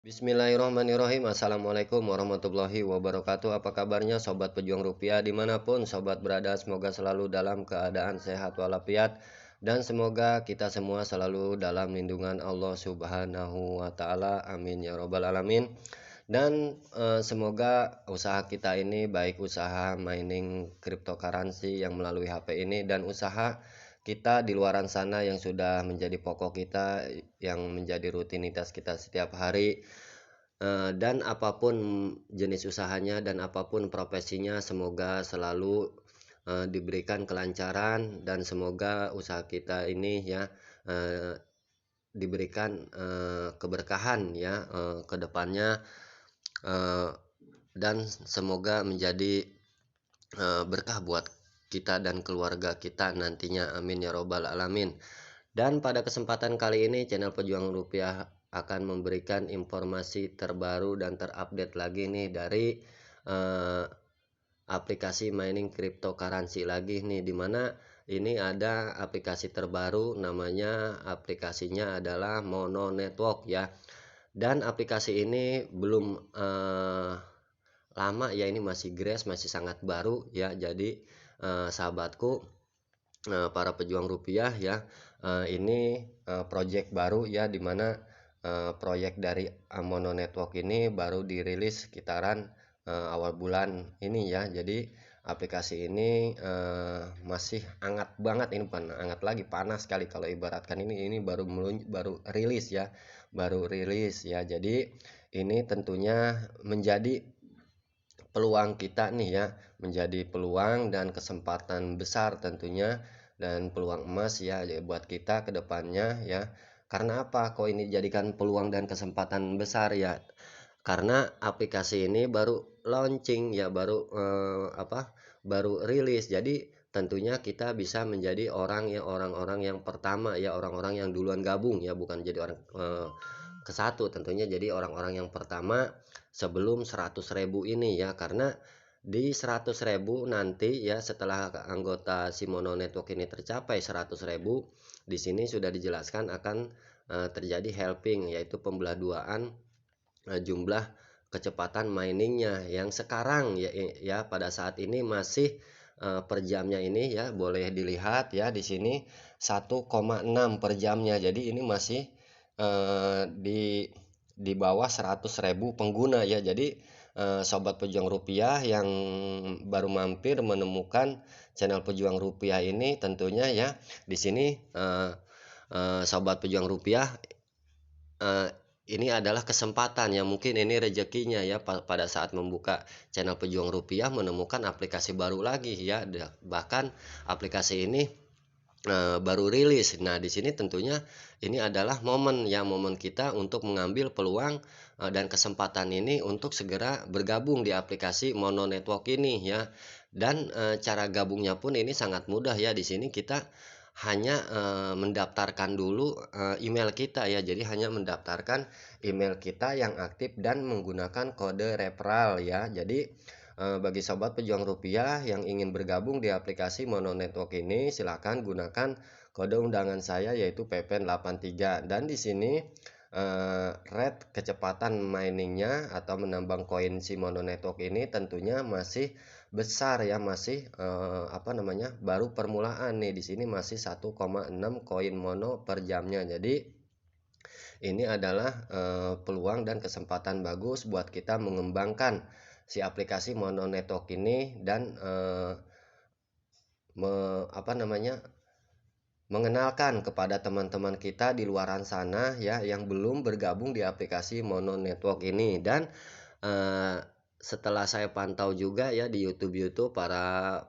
Bismillahirrahmanirrahim. Assalamualaikum warahmatullahi wabarakatuh. Apa kabarnya Sobat Pejuang Rupiah dimanapun Sobat berada? Semoga selalu dalam keadaan sehat walafiat. Dan semoga kita semua selalu dalam lindungan Allah Subhanahu wa Ta'ala. Amin ya Robbal 'Alamin. Dan semoga usaha kita ini, baik usaha mining cryptocurrency yang melalui HP ini dan usaha kita di luaran sana yang sudah menjadi pokok kita, yang menjadi rutinitas kita setiap hari, dan apapun jenis usahanya dan apapun profesinya, semoga selalu diberikan kelancaran dan semoga usaha kita ini ya diberikan keberkahan ya ke depannya, dan semoga menjadi berkah buat kita dan keluarga kita nantinya, amin ya robbal alamin. Dan pada kesempatan kali ini channel Pejuang Rupiah akan memberikan informasi terbaru dan terupdate lagi nih dari aplikasi mining cryptocurrency lagi nih, dimana ini ada aplikasi terbaru, namanya aplikasinya adalah Mono Network ya. Dan aplikasi ini belum lama ya, ini masih gratis, masih sangat baru ya. Jadi sahabatku, para pejuang rupiah ya, ini project baru ya, dimana proyek dari Mono Network ini baru dirilis sekitaran awal bulan ini ya. Jadi aplikasi ini masih hangat banget, ini bukan hangat lagi, panas sekali kalau ibaratkan. Ini baru rilis ya, baru rilis ya. Jadi ini tentunya menjadi peluang kita nih ya, menjadi peluang dan kesempatan besar tentunya, dan peluang emas ya buat kita ke depannya ya. Karena apa kok ini dijadikan peluang dan kesempatan besar ya? Karena aplikasi ini baru launching ya, baru rilis. Jadi tentunya kita bisa menjadi orang-orang yang pertama ya, orang-orang yang duluan gabung ya, bukan jadi orang ke satu, tentunya jadi orang-orang yang pertama sebelum 100.000 ini ya. Karena di 100.000 nanti ya, setelah anggota si Mono Network ini tercapai 100.000, di sini sudah dijelaskan akan terjadi halving, yaitu pembelah duaan jumlah kecepatan miningnya, yang sekarang ya pada saat ini masih per jamnya ini ya, boleh dilihat ya di sini 1,6 per jamnya. Jadi ini masih di bawah 100.000 pengguna ya. Jadi sobat pejuang rupiah yang baru mampir menemukan channel pejuang rupiah ini, tentunya ya di sini sobat pejuang rupiah, ini adalah kesempatan ya, mungkin ini rezekinya ya, pada saat membuka channel pejuang rupiah menemukan aplikasi baru lagi ya. Bahkan aplikasi ini baru rilis. Nah, di sini tentunya ini adalah momen ya, momen kita untuk mengambil peluang dan kesempatan ini untuk segera bergabung di aplikasi Mono Network ini ya. Dan cara gabungnya pun ini sangat mudah ya. Di sini kita hanya mendaftarkan dulu email kita ya. Jadi hanya mendaftarkan email kita yang aktif dan menggunakan kode referral ya. Jadi bagi sobat pejuang rupiah yang ingin bergabung di aplikasi Mono Network ini, silakan gunakan kode undangan saya, yaitu PPN83. Dan di sini rate kecepatan miningnya atau menambang koin si Mono Network ini tentunya masih besar ya, masih baru permulaan nih. Di sini masih 1,6 koin mono per jamnya. Jadi ini adalah peluang dan kesempatan bagus buat kita mengembangkan si aplikasi Mono Network ini, dan mengenalkan kepada teman-teman kita di luaran sana ya, yang belum bergabung di aplikasi Mono Network ini. Dan setelah saya pantau juga ya di YouTube para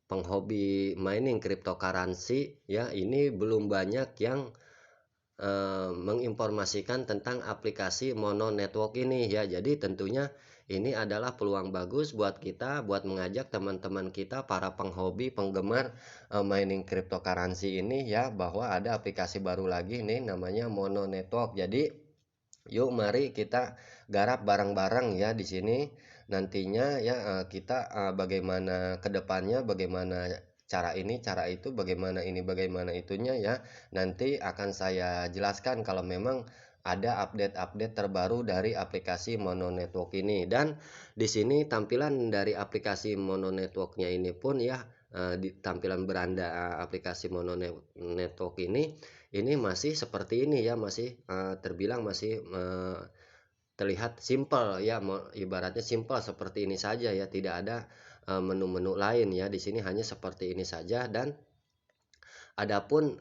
penghobi mining cryptocurrency ya, ini belum banyak yang menginformasikan tentang aplikasi Mono Network ini ya. Jadi tentunya ini adalah peluang bagus buat kita, buat mengajak teman-teman kita para penghobi penggemar mining cryptocurrency ini ya, bahwa ada aplikasi baru lagi nih, namanya Mono Network. Jadi yuk mari kita garap bareng-bareng ya di sini. Nantinya ya kita bagaimana kedepannya, bagaimana cara ini, cara itu, bagaimana ini, bagaimana itunya ya. Nanti akan saya jelaskan kalau memang ada update-update terbaru dari aplikasi Mono Network ini. Dan di sini tampilan dari aplikasi Mono Network-nya ini pun ya, di tampilan beranda aplikasi Mono Network ini masih seperti ini ya, masih terbilang masih terlihat simpel ya, ibaratnya simpel seperti ini saja ya, tidak ada menu-menu lain ya. Di sini hanya seperti ini saja. Dan adapun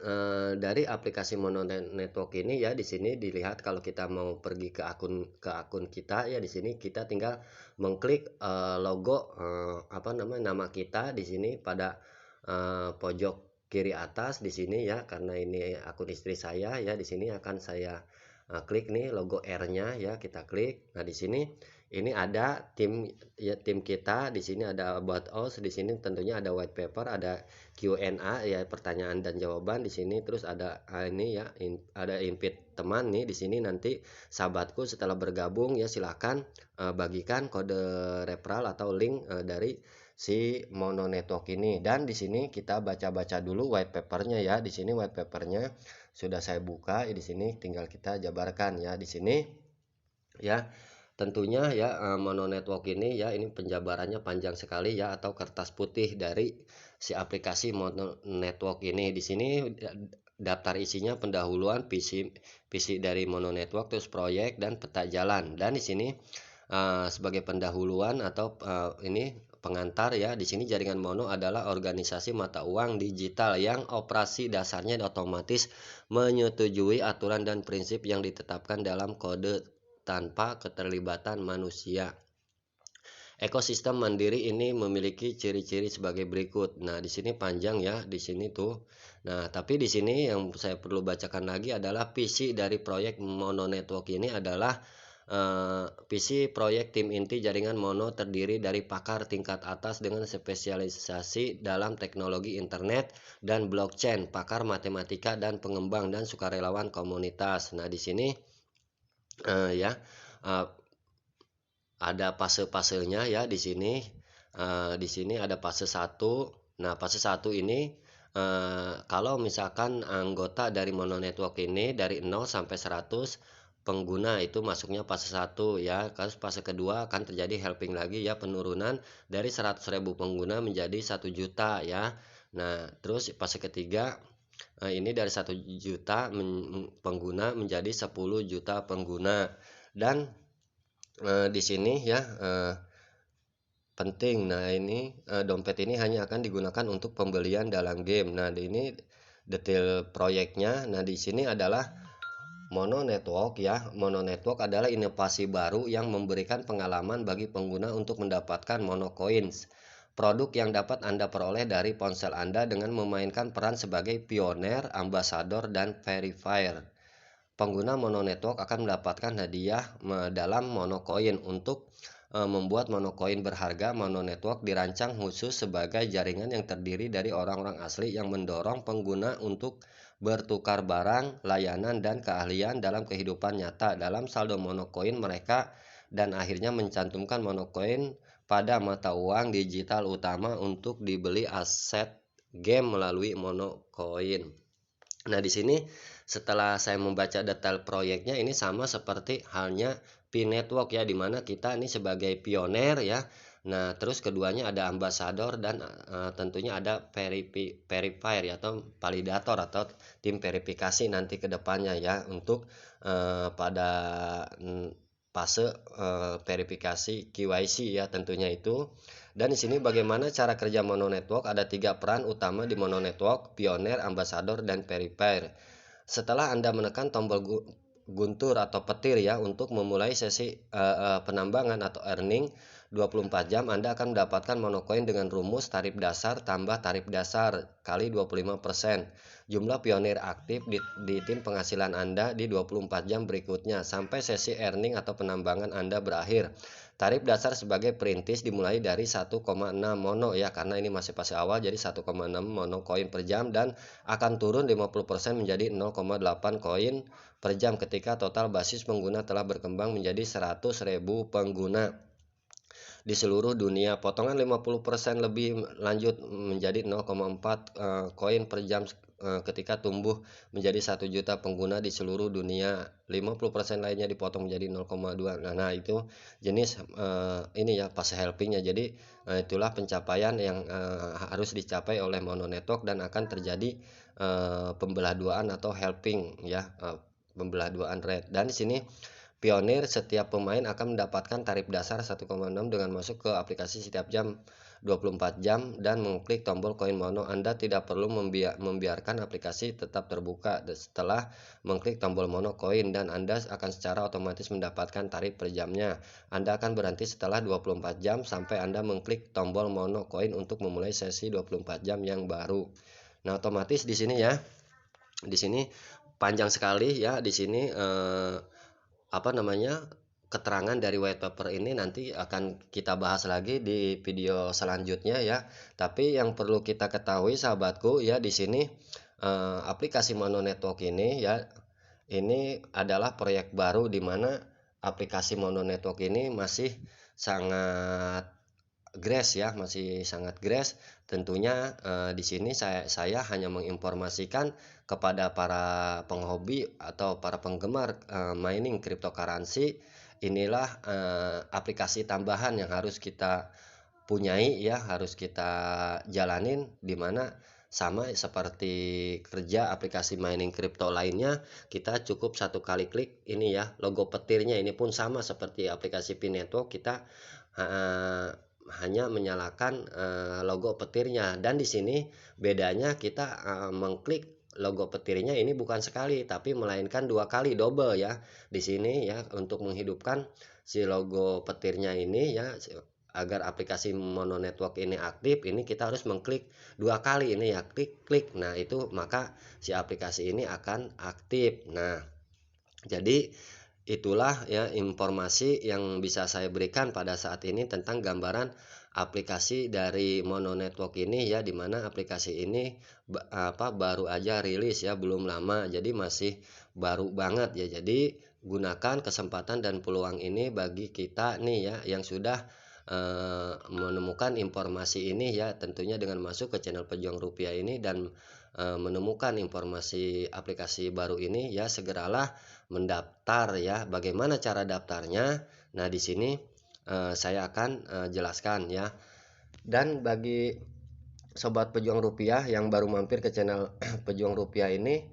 dari aplikasi Mono Network ini ya, di sini dilihat kalau kita mau pergi ke akun kita ya, di sini kita tinggal mengklik logo nama kita di sini pada pojok kiri atas di sini ya, karena ini akun istri saya ya. Di sini akan saya klik nih logo R-nya ya, kita klik. Nah, di sini ini ada tim ya, tim kita. Di sini ada about us, di sini tentunya ada white paper, ada Q&A ya, pertanyaan dan jawaban di sini. Terus ada ini ya, ada invite teman nih di sini. Nanti sahabatku setelah bergabung ya, silahkan bagikan kode referral atau link dari si Mono Network ini. Dan di sini kita baca-baca dulu white papernya ya. Di sini white papernya sudah saya buka ya, di sini tinggal kita jabarkan ya di sini ya. Tentunya ya, Mono Network ini ya, ini penjabarannya panjang sekali ya, atau kertas putih dari si aplikasi Mono Network ini. Di sini daftar isinya pendahuluan PC dari Mono Network, terus proyek dan peta jalan. Dan di sini sebagai pendahuluan atau ini pengantar ya, di sini jaringan Mono adalah organisasi mata uang digital yang operasi dasarnya otomatis menyetujui aturan dan prinsip yang ditetapkan dalam kode tanpa keterlibatan manusia. Ekosistem mandiri ini memiliki ciri-ciri sebagai berikut. Nah, di sini panjang ya, di sini tuh. Nah, tapi di sini yang saya perlu bacakan lagi adalah visi dari proyek Mono Network ini adalah visi proyek tim inti jaringan Mono terdiri dari pakar tingkat atas dengan spesialisasi dalam teknologi internet dan blockchain, pakar matematika dan pengembang dan sukarelawan komunitas. Nah, di sini ya, ada fase-fasenya ya di sini. Di sini ada fase 1. Nah, fase 1 ini kalau misalkan anggota dari Mono Network ini dari 0 sampai 100 pengguna itu masuknya fase 1 ya. Terus fase kedua akan terjadi helping lagi ya, penurunan dari 100.000 pengguna menjadi 1 juta ya. Nah, terus fase ketiga ini dari 1 juta pengguna menjadi 10 juta pengguna. Dan di sini ya penting. Nah, ini dompet ini hanya akan digunakan untuk pembelian dalam game. Nah, ini detail proyeknya. Nah, di sini adalah Mono Network ya. Mono Network adalah inovasi baru yang memberikan pengalaman bagi pengguna untuk mendapatkan Mono Coins. Produk yang dapat Anda peroleh dari ponsel Anda dengan memainkan peran sebagai pioner, ambasador, dan verifier. Pengguna Mono Network akan mendapatkan hadiah dalam Mono Coin. Untuk membuat Mono Coin berharga, Mono Network dirancang khusus sebagai jaringan yang terdiri dari orang-orang asli yang mendorong pengguna untuk bertukar barang, layanan, dan keahlian dalam kehidupan nyata. Dalam saldo Mono Coin mereka dan akhirnya mencantumkan Mono Coin pada mata uang digital utama untuk dibeli aset game melalui Mono Coin. Nah, di sini setelah saya membaca detail proyeknya, ini sama seperti halnya P-Network ya, dimana kita ini sebagai pioner ya. Nah, terus keduanya ada ambasador dan tentunya ada verifier ya, atau validator atau tim verifikasi nanti ke depannya ya, untuk pada fase verifikasi KYC ya tentunya itu. Dan di sini bagaimana cara kerja Mono Network? Ada 3 peran utama di Mono Network: pioner, ambasador, dan verifier. Setelah Anda menekan tombol guntur atau petir ya untuk memulai sesi penambangan atau earning 24 jam, Anda akan mendapatkan Monocoin dengan rumus tarif dasar tambah tarif dasar kali 25%. Jumlah pionir aktif di tim penghasilan Anda di 24 jam berikutnya sampai sesi earning atau penambangan Anda berakhir. Tarif dasar sebagai perintis dimulai dari 1,6 mono ya, karena ini masih fase awal, jadi 1,6 mono koin per jam, dan akan turun 50% menjadi 0,8 koin per jam ketika total basis pengguna telah berkembang menjadi 100.000 pengguna. di seluruh dunia. Potongan 50% lebih lanjut menjadi 0,4 koin per jam ketika tumbuh menjadi 1 juta pengguna di seluruh dunia. 50% lainnya dipotong menjadi 0,2. Nah, itu jenis ini ya fase helpingnya. Jadi itulah pencapaian yang harus dicapai oleh Mono Network dan akan terjadi pembelah duaan atau helping ya, pembelah duaan rate. Dan di sini Pionir, setiap pemain akan mendapatkan tarif dasar 1,6 dengan masuk ke aplikasi setiap jam 24 jam dan mengklik tombol koin mono. Anda tidak perlu membiarkan aplikasi tetap terbuka setelah mengklik tombol mono koin dan Anda akan secara otomatis mendapatkan tarif per jamnya. Anda akan berhenti setelah 24 jam sampai Anda mengklik tombol mono koin untuk memulai sesi 24 jam yang baru. Nah, otomatis di sini ya. Di sini panjang sekali ya di sini keterangan dari white paper ini nanti akan kita bahas lagi di video selanjutnya ya. Tapi yang perlu kita ketahui sahabatku ya di sini aplikasi Mono Network ini ya, ini adalah proyek baru di mana aplikasi Mono Network ini masih sangat masih sangat grass. Tentunya di sini saya hanya menginformasikan kepada para penghobi atau para penggemar mining cryptocurrency. Inilah aplikasi tambahan yang harus kita punyai ya, harus kita jalanin, dimana sama seperti kerja aplikasi mining crypto lainnya, kita cukup satu kali klik ini ya, logo petirnya ini pun sama seperti aplikasi P-Network. Kita hanya menyalakan logo petirnya, dan di sini bedanya kita mengklik logo petirnya ini bukan sekali tapi melainkan 2 kali, double ya. Di sini ya, untuk menghidupkan si logo petirnya ini ya, agar aplikasi Mono Network ini aktif, ini kita harus mengklik 2 kali ini ya, klik. Nah, itu maka si aplikasi ini akan aktif. Nah, jadi itulah ya informasi yang bisa saya berikan pada saat ini tentang gambaran aplikasi dari Mono Network ini ya, dimana aplikasi ini baru aja rilis ya, belum lama, jadi masih baru banget ya. Jadi gunakan kesempatan dan peluang ini bagi kita nih ya yang sudah menemukan informasi ini ya, tentunya dengan masuk ke channel Pejuang Rupiah ini dan menemukan informasi aplikasi baru ini ya, segeralah mendaftar ya. Bagaimana cara daftarnya? Nah, di sini saya akan jelaskan ya. Dan bagi sobat Pejuang Rupiah yang baru mampir ke channel Pejuang Rupiah ini,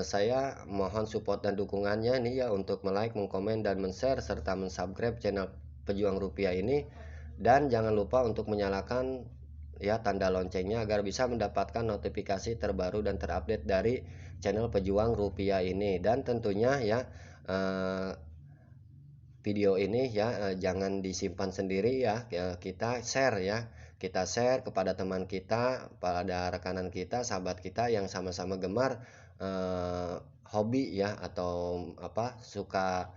saya mohon support dan dukungannya nih ya, untuk like, mengkomen, dan men-share serta men-subscribe channel Pejuang Rupiah ini, dan jangan lupa untuk menyalakan ya tanda loncengnya agar bisa mendapatkan notifikasi terbaru dan terupdate dari channel Pejuang Rupiah ini. Dan tentunya ya video ini ya jangan disimpan sendiri ya, kita share ya, kita share kepada teman kita, pada rekanan kita, sahabat kita yang sama-sama gemar hobi ya, atau suka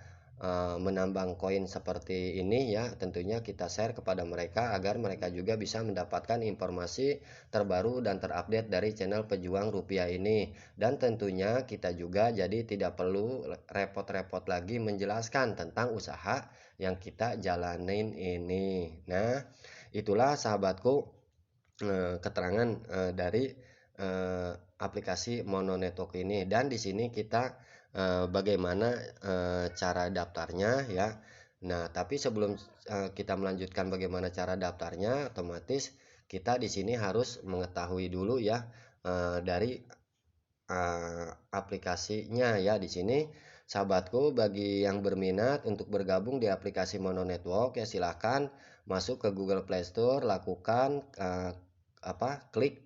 menambang koin seperti ini ya. Tentunya kita share kepada mereka agar mereka juga bisa mendapatkan informasi terbaru dan terupdate dari channel Pejuang Rupiah ini. Dan tentunya kita juga jadi tidak perlu repot-repot lagi menjelaskan tentang usaha yang kita jalanin ini. Nah, itulah sahabatku keterangan dari aplikasi Mono Network ini. Dan di sini kita bagaimana cara daftarnya ya. Nah, tapi sebelum kita melanjutkan bagaimana cara daftarnya, otomatis kita di sini harus mengetahui dulu ya dari aplikasinya ya. Di sini sahabatku, bagi yang berminat untuk bergabung di aplikasi Mono Network ya, silahkan masuk ke Google Play Store, lakukan klik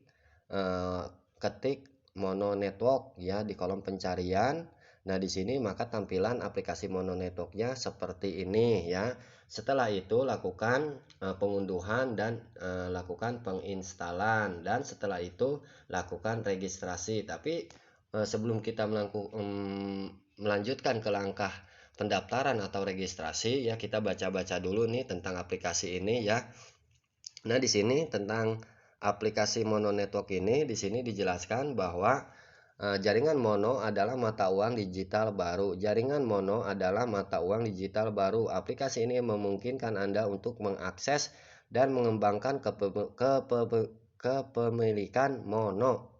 ketik Mono Network ya di kolom pencarian. Nah, di sini maka tampilan aplikasi Mono Network-nya seperti ini ya. Setelah itu lakukan pengunduhan dan lakukan penginstalan, dan setelah itu lakukan registrasi. Tapi sebelum kita melanjutkan ke langkah pendaftaran atau registrasi ya, kita baca-baca dulu nih tentang aplikasi ini ya. Nah, di sini tentang aplikasi Mono Network ini, di sini dijelaskan bahwa Jaringan mono adalah mata uang digital baru. Jaringan mono adalah mata uang digital baru. Aplikasi ini memungkinkan Anda untuk mengakses dan mengembangkan kepemilikan mono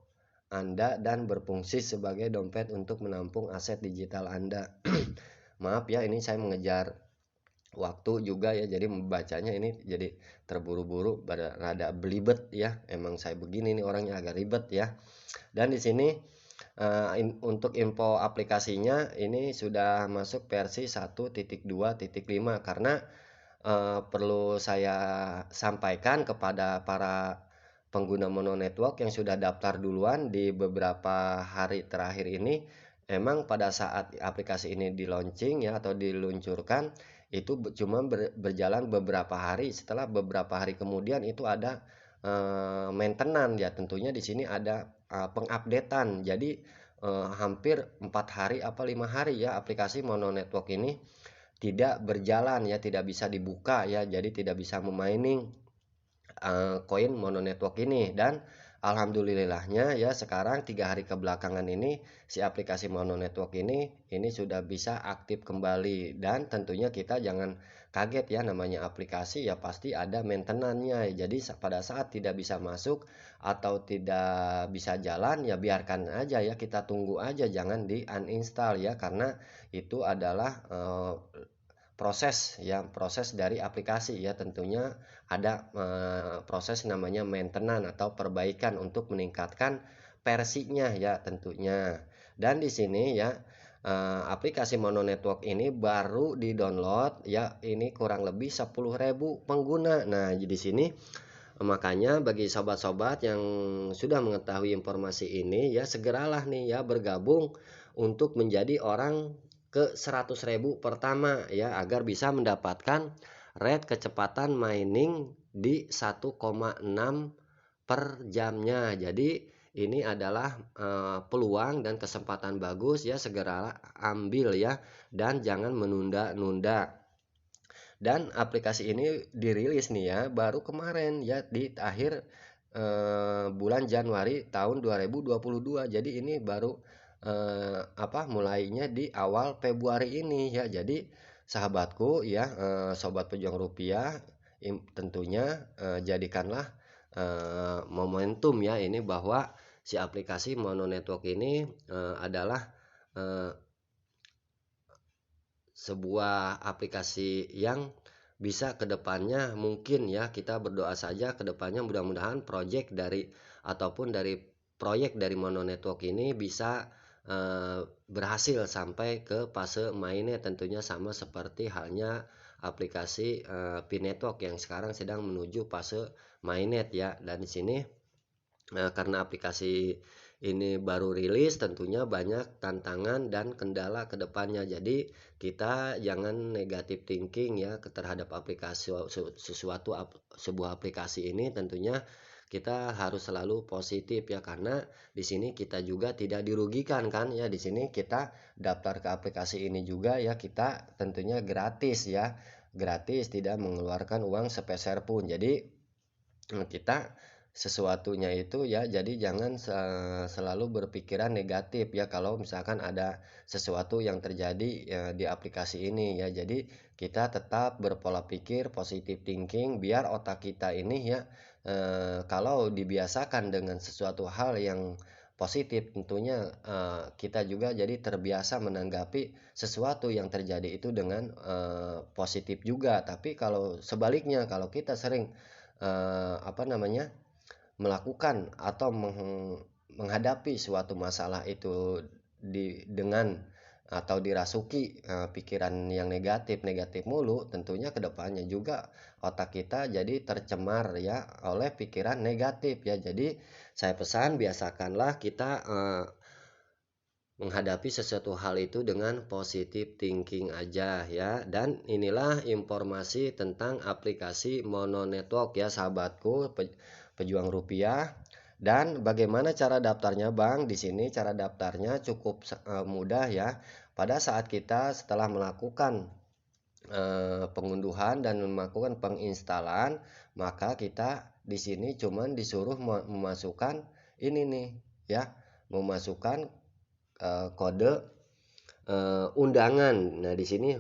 Anda dan berfungsi sebagai dompet untuk menampung aset digital Anda. Maaf ya, ini saya mengejar waktu juga ya, jadi membacanya ini jadi terburu-buru, rada belibet ya. Emang saya begini nih orangnya, agak ribet ya. Dan di sini untuk info aplikasinya ini sudah masuk versi 1.2.5 karena perlu saya sampaikan kepada para pengguna Mono Network yang sudah daftar duluan di beberapa hari terakhir ini. Emang pada saat aplikasi ini di launching ya atau diluncurkan itu cuma berjalan beberapa hari. Setelah beberapa hari kemudian itu ada maintenance ya, tentunya di sini ada pengupdatean. Jadi hampir 4 hari apa 5 hari ya aplikasi Mono Network ini tidak berjalan ya, tidak bisa dibuka ya, jadi tidak bisa memining koin Mono Network ini. Dan alhamdulillahnya ya sekarang 3 hari kebelakangan ini si aplikasi Mono Network ini sudah bisa aktif kembali. Dan tentunya kita jangan kaget ya, namanya aplikasi ya pasti ada maintenance-nya. Jadi pada saat tidak bisa masuk atau tidak bisa jalan ya biarkan aja ya, kita tunggu aja, jangan di uninstall ya, karena itu adalah proses dari aplikasi ya. Tentunya ada proses namanya maintenance atau perbaikan untuk meningkatkan versinya ya tentunya. Dan di sini ya aplikasi Mono Network ini baru di-download ya, ini kurang lebih 10.000 pengguna. Nah, di sini makanya bagi sobat-sobat yang sudah mengetahui informasi ini ya, segeralah nih ya bergabung untuk menjadi orang ke 100.000 pertama ya, agar bisa mendapatkan rate kecepatan mining di 1,6 per jamnya. Jadi ini adalah peluang dan kesempatan bagus ya, segera ambil ya dan jangan menunda-nunda. Dan aplikasi ini dirilis nih ya baru kemarin ya, di akhir bulan Januari tahun 2022. Jadi ini baru mulainya di awal Februari ini ya. Jadi sahabatku ya, sobat pejuang rupiah, tentunya jadikanlah momentum ya ini, bahwa si aplikasi Mono Network ini adalah sebuah aplikasi yang bisa kedepannya, mungkin ya kita berdoa saja kedepannya mudah-mudahan proyek dari Mono Network ini bisa berhasil sampai ke fase mainnet, tentunya sama seperti halnya aplikasi P-Network yang sekarang sedang menuju fase mainnet ya. Dan di sini karena aplikasi ini baru rilis, tentunya banyak tantangan dan kendala ke depannya. Jadi kita jangan negatif thinking ya terhadap aplikasi sebuah aplikasi ini. Tentunya kita harus selalu positif ya, karena di sini kita juga tidak dirugikan kan ya. Di sini kita daftar ke aplikasi ini juga ya, kita tentunya gratis ya, gratis, tidak mengeluarkan uang sepeser pun. Jadi kita sesuatunya itu ya, jadi jangan selalu berpikiran negatif ya kalau misalkan ada sesuatu yang terjadi ya di aplikasi ini ya. Jadi kita tetap berpola pikir positive thinking, biar otak kita ini ya kalau dibiasakan dengan sesuatu hal yang positif, tentunya kita juga jadi terbiasa menanggapi sesuatu yang terjadi itu dengan positif juga. Tapi kalau sebaliknya, kalau kita sering melakukan atau menghadapi suatu masalah itu dengan atau dirasuki pikiran yang negatif mulu, tentunya kedepannya juga otak kita jadi tercemar ya oleh pikiran negatif ya. Jadi saya pesan, biasakanlah kita menghadapi sesuatu hal itu dengan positive thinking aja ya. Dan inilah informasi tentang aplikasi Mono Network ya sahabatku pejuang rupiah. Dan bagaimana cara daftarnya Bang? Di sini cara daftarnya cukup mudah ya. Pada saat kita setelah melakukan pengunduhan dan melakukan penginstalan, maka kita di sini cuman disuruh memasukkan ini nih ya, memasukkan kode undangan. Nah, di sini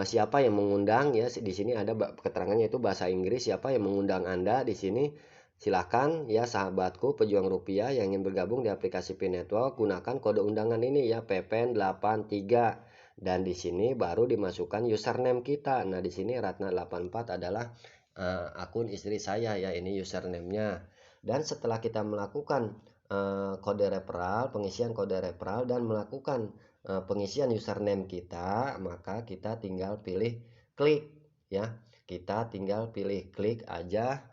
siapa yang mengundang ya, di sini ada keterangannya itu bahasa Inggris, siapa yang mengundang Anda di sini. Silakan ya sahabatku pejuang rupiah yang ingin bergabung di aplikasi Pi Network, gunakan kode undangan ini ya PPN83 dan di sini baru dimasukkan username kita. Nah, di sini Ratna84 adalah akun istri saya ya, ini username-nya. Dan setelah kita melakukan kode referral, pengisian kode referral dan melakukan pengisian username kita, maka kita tinggal pilih klik ya. Kita tinggal pilih klik aja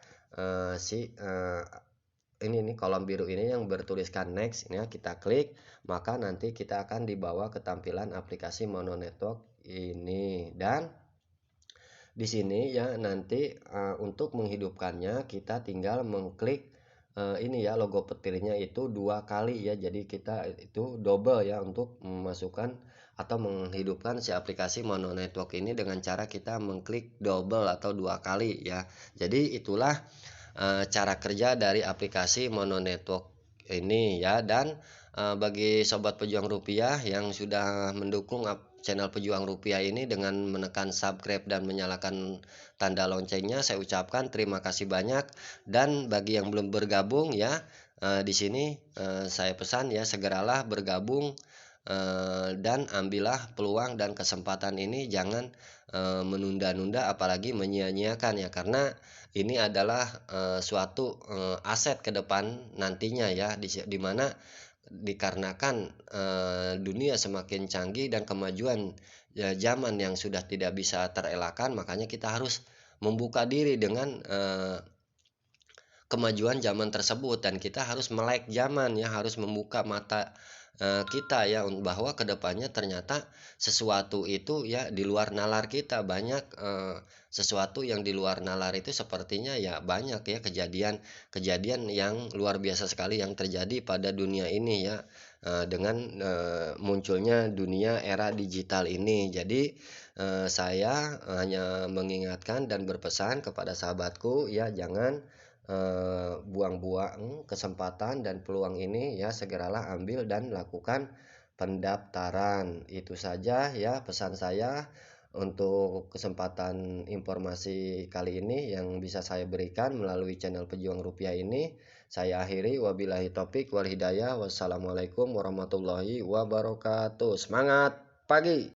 ini nih kolom biru ini yang bertuliskan next ya, kita klik, maka nanti kita akan dibawa ke tampilan aplikasi Mono Network ini. Dan di sini ya nanti untuk menghidupkannya kita tinggal mengklik ini ya logo petirnya itu 2 kali ya, jadi kita itu double ya untuk memasukkan atau menghidupkan si aplikasi Mono Network ini dengan cara kita mengklik double atau 2 kali ya. Jadi itulah cara kerja dari aplikasi Mono Network ini ya. Dan bagi sobat pejuang rupiah yang sudah mendukung channel pejuang rupiah ini dengan menekan subscribe dan menyalakan tanda loncengnya, saya ucapkan terima kasih banyak. Dan bagi yang belum bergabung ya, di sini saya pesan ya segeralah bergabung dan ambillah peluang dan kesempatan ini, jangan menunda-nunda apalagi menyia-nyiakan ya, karena ini adalah suatu aset ke depan nantinya ya, di mana dikarenakan dunia semakin canggih dan kemajuan zaman yang sudah tidak bisa terelakkan, makanya kita harus membuka diri dengan kemajuan zaman tersebut dan kita harus melek zaman ya, harus membuka mata kita ya bahwa kedepannya ternyata sesuatu itu ya di luar nalar kita, banyak sesuatu yang di luar nalar itu sepertinya ya banyak ya kejadian-kejadian yang luar biasa sekali yang terjadi pada dunia ini ya, dengan munculnya dunia era digital ini. Jadi saya hanya mengingatkan dan berpesan kepada sahabatku ya, jangan buang-buang kesempatan dan peluang ini ya, segeralah ambil dan lakukan pendaftaran. Itu saja ya pesan saya untuk kesempatan informasi kali ini yang bisa saya berikan melalui channel Pejuang Rupiah ini. Saya akhiri, wabillahi taufik wal hidayah. Wassalamualaikum warahmatullahi wabarakatuh. Semangat pagi.